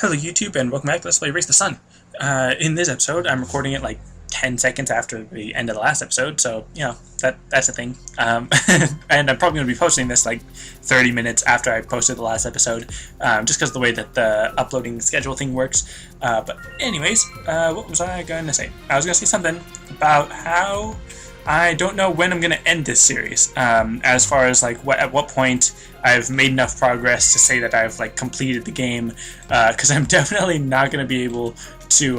Hello YouTube and welcome back to Let's Play Race the Sun. In this episode, I'm recording it like 10 seconds after the end of the last episode, so, you know, that's a thing. And I'm probably going to be posting this like 30 minutes after I posted the last episode, just because of the way that the uploading schedule thing works. But anyways, what was I going to say? I was going to say something about how I don't know when I'm going to end this series, as far as like at what point I've made enough progress to say that I've like completed the game, because I'm definitely not going to be able to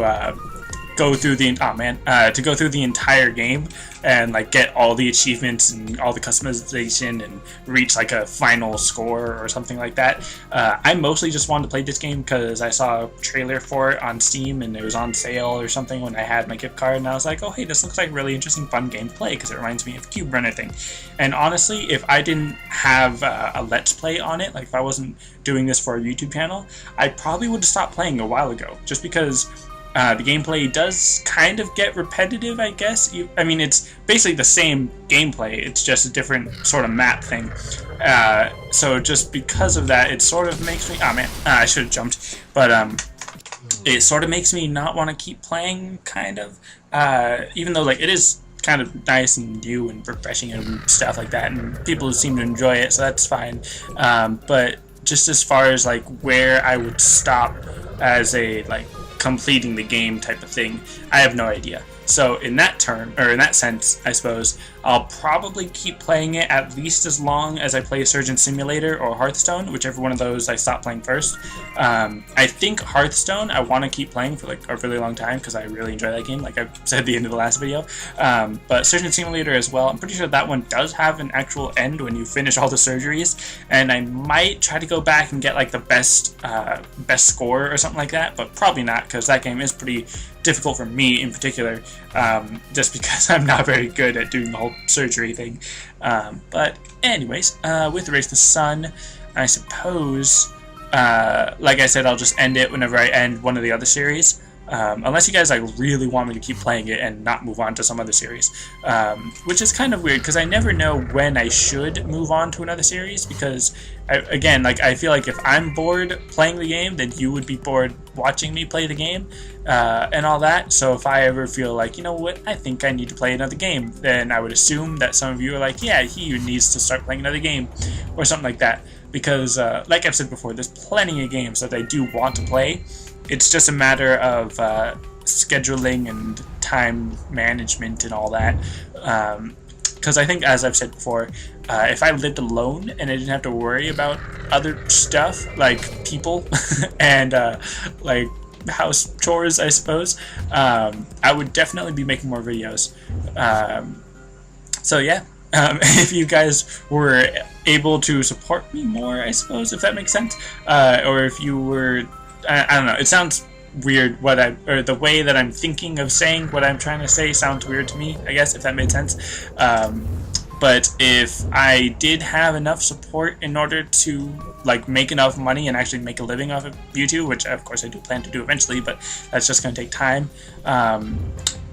go through the to go through the entire game and like get all the achievements and all the customization and reach like a final score or something like that. I mostly just wanted to play this game because I saw a trailer for it on Steam and it was on sale or something when I had my gift card, and I was like, oh hey, this looks like a really interesting fun game to play because it reminds me of Cube Runner thing. And honestly, if I didn't have a Let's Play on it, like if I wasn't doing this for a YouTube channel, I probably would have stopped playing a while ago, just because the gameplay does kind of get repetitive, I guess. I mean, it's basically the same gameplay, it's just a different sort of map thing. So just because of that, it sort of makes me... Oh man, I should have jumped. But it sort of makes me not want to keep playing, kind of. Even though like it is kind of nice and new and refreshing and stuff like that, and people seem to enjoy it, so that's fine. But just as far as like where I would stop as a like completing the game type of thing, I have no idea. So in that term, or in that sense, I suppose, I'll probably keep playing it at least as long as I play Surgeon Simulator or Hearthstone, whichever one of those I stop playing first. I think Hearthstone I want to keep playing for like a really long time because I really enjoy that game, like I said at the end of the last video. But Surgeon Simulator as well, I'm pretty sure that one does have an actual end when you finish all the surgeries, and I might try to go back and get like the best score or something like that, but probably not because that game is pretty difficult for me in particular, just because I'm not very good at doing the whole surgery thing. But anyways, with Race the Sun, I suppose, like I said, I'll just end it whenever I end one of the other series. Unless you guys like really want me to keep playing it and not move on to some other series, which is kind of weird because I never know when I should move on to another series, because again, like I feel like if I'm bored playing the game, then you would be bored watching me play the game, and all that. So if I ever feel like, you know what, I think I need to play another game, then I would assume that some of you are like, yeah, he needs to start playing another game or something like that, because like I've said before, there's plenty of games that I do want to play. It's just a matter of scheduling and time management and all that. Because I think, as I've said before, if I lived alone and I didn't have to worry about other stuff, like people and like house chores, I suppose, I would definitely be making more videos. So yeah, if you guys were able to support me more, I suppose, if that makes sense, or if you were... I don't know, it sounds weird or the way that I'm thinking of saying what I'm trying to say sounds weird to me, I guess, if that made sense. But if I did have enough support in order to like make enough money and actually make a living off of YouTube, which of course I do plan to do eventually, but that's just going to take time.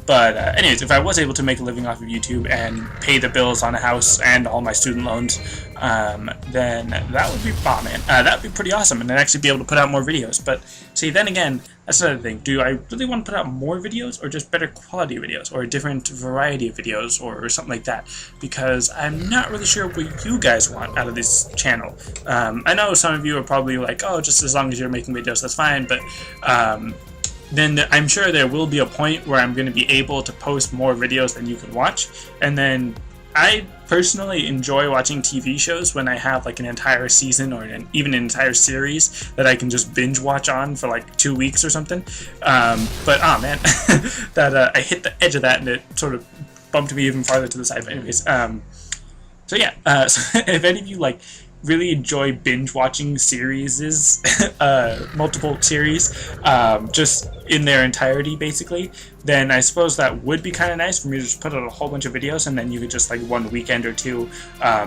But anyways, if I was able to make a living off of YouTube and pay the bills on a house and all my student loans, then that would be man. That would be pretty awesome, and then actually be able to put out more videos. But see, then again, that's another thing. Do I really want to put out more videos, or just better quality videos, or a different variety of videos, or something like that? Because I'm not really sure what you guys want out of this channel. I know some of you are probably like, oh, just as long as you're making videos, that's fine. But then I'm sure there will be a point where I'm going to be able to post more videos than you can watch. And then I personally enjoy watching TV shows when I have like an entire season or even an entire series that I can just binge watch on for like 2 weeks or something. But oh man, that I hit the edge of that and it sort of bumped me even farther to the side. But anyways, so yeah, so if any of you like really enjoy binge watching series, multiple series, just in their entirety basically, then I suppose that would be kind of nice for me to just put out a whole bunch of videos, and then you could just like one weekend or two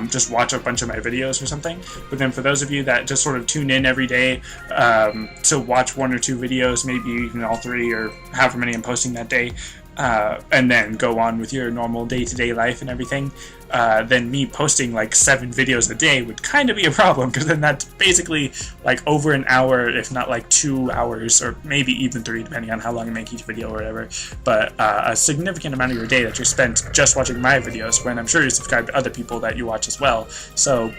just watch a bunch of my videos or something. But then for those of you that just sort of tune in every day to watch 1 or 2 videos, maybe even all 3 or however many I'm posting that day, and then go on with your normal day-to-day life and everything, then me posting like 7 videos a day would kind of be a problem, because then that's basically like over an hour, if not like 2 hours, or maybe even 3, depending on how long you make each video or whatever. But a significant amount of your day that you're spent just watching my videos, when I'm sure you subscribe to other people that you watch as well. So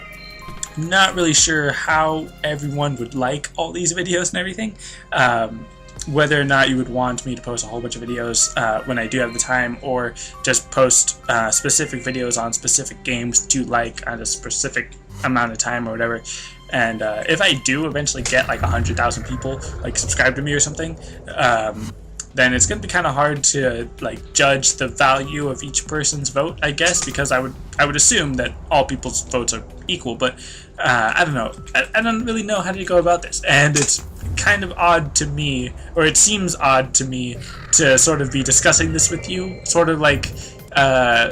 not really sure how everyone would like all these videos and everything. Whether or not you would want me to post a whole bunch of videos when I do have the time, or just post specific videos on specific games that you like at a specific amount of time or whatever. And if I do eventually get like 100,000 people like subscribe to me or something, then it's going to be kind of hard to like judge the value of each person's vote, I guess, because I would assume that all people's votes are equal. But I don't know. I don't really know how to go about this, and it's kind of odd to me, or it seems odd to me, to sort of be discussing this with you, sort of like I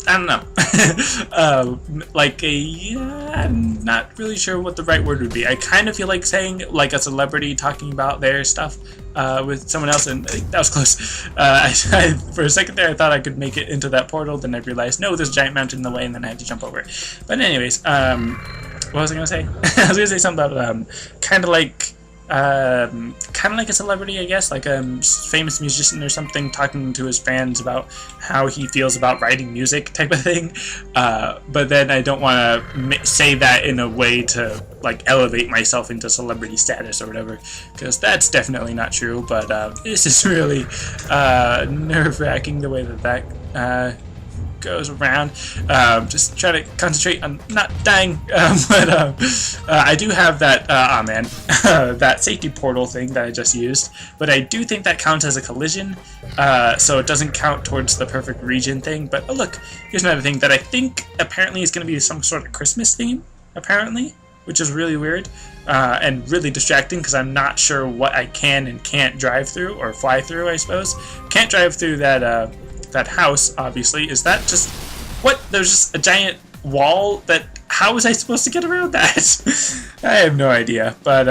don't know. Like I'm not really sure what the right word would be. I kind of feel like saying like a celebrity talking about their stuff with someone else, and that was close. For a second there, I thought I could make it into that portal, then I realized, no, there's a giant mountain in the way, and then I had to jump over it. But anyways, what was I going to say? I was going to say something about kind of like a celebrity, I guess, like a famous musician or something, talking to his fans about how he feels about writing music type of thing. But then I don't want to say that in a way to like elevate myself into celebrity status or whatever, because that's definitely not true. But this is really nerve-wracking the way that goes around. Just try to concentrate on not dying. But I do have that that safety portal thing that I just used, but I do think that counts as a collision, so it doesn't count towards the perfect region thing. But oh, look, here's another thing that I think apparently is going to be some sort of Christmas theme, apparently, which is really weird and really distracting, because I'm not sure what I can and can't drive through, or fly through, I suppose. Can't drive through that that house, obviously. Is that just what? There's just a giant wall that, how was I supposed to get around that? I have no idea. But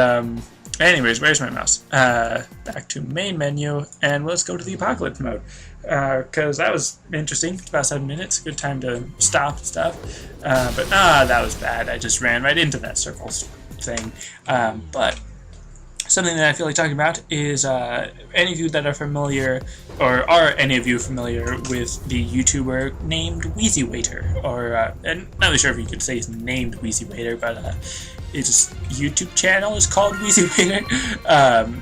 anyways, where's my mouse? Back to main menu, and let's go to the apocalypse mode, because that was interesting. It's about 7 minutes, good time to stop stuff. But that was bad. I just ran right into that circles thing. But something that I feel like talking about is any of you that are familiar, or are any of you familiar with the YouTuber named WheezyWaiter, or I'm not really sure if you could say he's named WheezyWaiter, but his YouTube channel is called WheezyWaiter,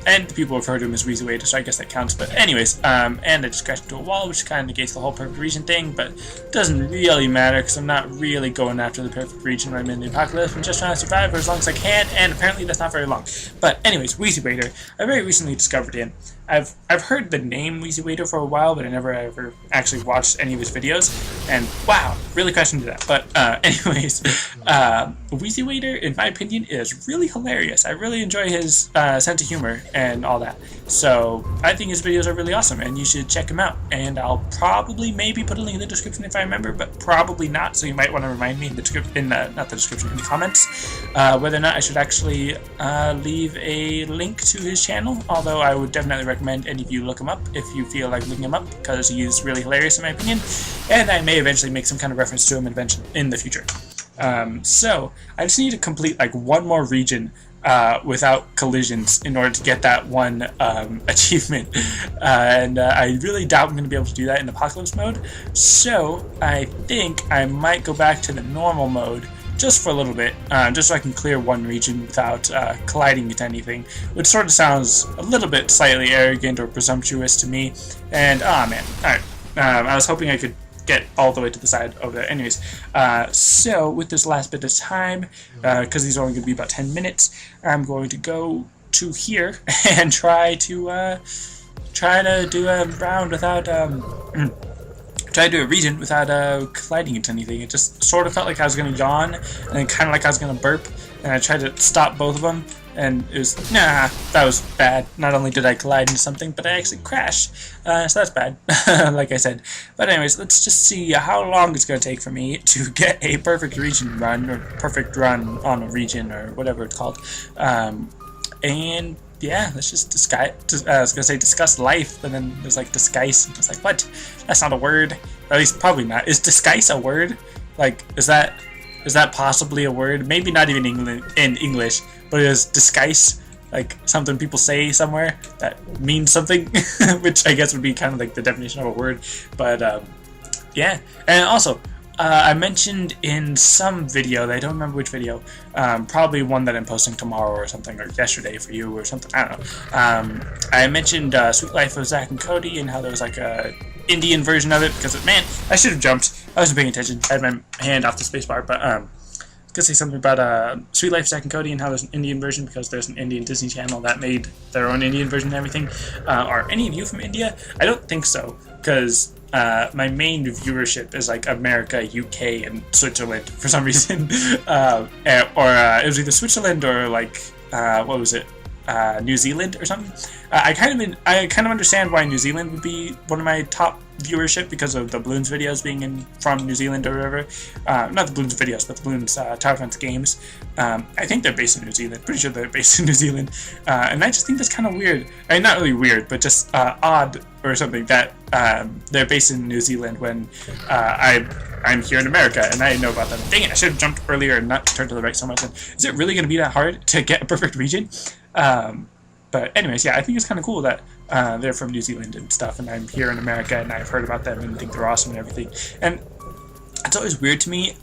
and people refer to him as WheezyWaiter, so I guess that counts. But anyways, and I just crashed into a wall, which kind of negates the whole perfect region thing, but it doesn't really matter, because I'm not really going after the perfect region when I'm in the apocalypse. I'm just trying to survive for as long as I can, and apparently that's not very long. But anyways, WheezyWaiter, I very recently discovered him. I've heard the name WheezyWaiter for a while, but I never ever actually watched any of his videos, and wow, really crashed into that. But anyways, WheezyWaiter, in my opinion, is really hilarious. I really enjoy his sense of humor and all that. So I think his videos are really awesome, and you should check him out. And I'll probably maybe put a link in the description if I remember, but probably not. So you might want to remind me in the not the description, in the comments, whether or not I should actually leave a link to his channel. Although I would definitely recommend any of you look him up if you feel like looking him up, because he is really hilarious in my opinion, and I may eventually make some kind of reference to him in the future. So I just need to complete like one more region without collisions in order to get that one achievement, and I really doubt I'm going to be able to do that in apocalypse mode, so I think I might go back to the normal mode just for a little bit, just so I can clear one region without colliding into anything, which sort of sounds a little bit slightly arrogant or presumptuous to me. And man, alright, I was hoping I could get all the way to the side over there. Anyways, so with this last bit of time, because these are only going to be about 10 minutes, I'm going to go to here and try to do a round without try to do a region without colliding into anything. It just sort of felt like I was going to yawn, and then kind of like I was going to burp, and I tried to stop both of them, and it was, nah, that was bad. Not only did I collide into something, but I actually crashed, so that's bad, like I said. But anyways, let's just see how long it's going to take for me to get a perfect region run, or perfect run on a region, or whatever it's called. And yeah, let's just discuss. I was gonna say discuss life, but then there's like disguise. I was like, what? That's not a word. At least probably not. Is disguise a word? Like, is that possibly a word? Maybe not even in English, but is disguise like something people say somewhere that means something, which I guess would be kind of like the definition of a word. But yeah, and also I mentioned in some video, I don't remember which video, probably one that I'm posting tomorrow or something, or yesterday for you or something, I don't know. I mentioned Sweet Life of Zack and Cody and how there was like a Indian version of it, because, man, I should have jumped. I wasn't paying attention. I had my hand off the spacebar, but I was going to say something about Sweet Life of Zack and Cody and how there's an Indian version, because there's an Indian Disney channel that made their own Indian version and everything. Are any of you from India? I don't think so, because my main viewership is like America, UK, and Switzerland for some reason. Or it was either Switzerland or like, what was it? New Zealand or something. I kind of understand why New Zealand would be one of my top viewership, because of the Bloons videos being from New Zealand or whatever. Not the Bloons videos, but the Bloons Tower Defense games. I think they're based in New Zealand. Pretty sure they're based in New Zealand. And I just think that's kind of weird. I mean, not really weird, but just odd or something that they're based in New Zealand when I'm here in America and I know about them. Dang it, I should have jumped earlier and not turned to the right so much. Is it really going to be that hard to get a perfect region? But anyways, yeah, I think it's kind of cool that they're from New Zealand and stuff, and I'm here in America and I've heard about them and think they're awesome and everything. And it's always weird to me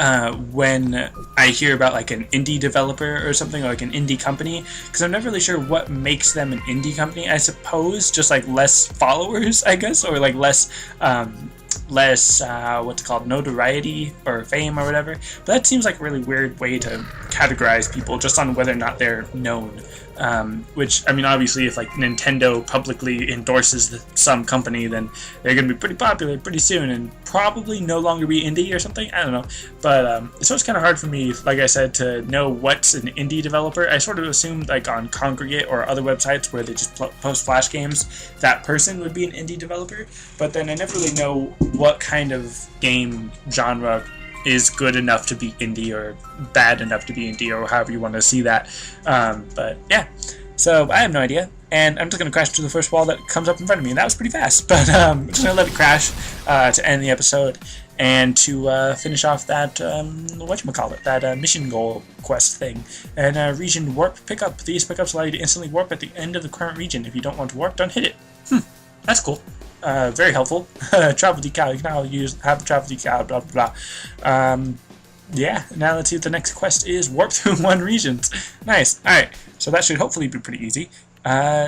when I hear about like an indie developer or something, or like an indie company, because I'm never really sure what makes them an indie company. I suppose just like less followers, I guess, or like less what's it called, notoriety or fame or whatever. But that seems like a really weird way to categorize people just on whether or not they're known. Which, I mean, obviously if like Nintendo publicly endorses some company, then they're going to be pretty popular pretty soon and probably no longer be indie or something. I don't know. But it's always kind of hard for me, like I said, to know what's an indie developer. I sort of assumed like on Congregate or other websites where they just post Flash games, that person would be an indie developer. But then I never really know what kind of game genre is good enough to be indie or bad enough to be indie, or however you want to see that. But yeah, so I have no idea, and I'm just going to crash into the first wall that comes up in front of me, and that was pretty fast, but I'm just going to let it crash to end the episode, and to finish off that, whatchamacallit, that mission goal quest thing. And region warp pickup. These pickups allow you to instantly warp at the end of the current region. If you don't want to warp, don't hit it. That's cool. Very helpful. Travel decal. You can now have a travel decal, blah, blah, blah. Yeah, now let's see what the next quest is. Warp through 1 region. Nice. Alright, so that should hopefully be pretty easy.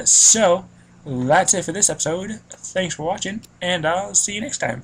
So, that's it for this episode. Thanks for watching, and I'll see you next time.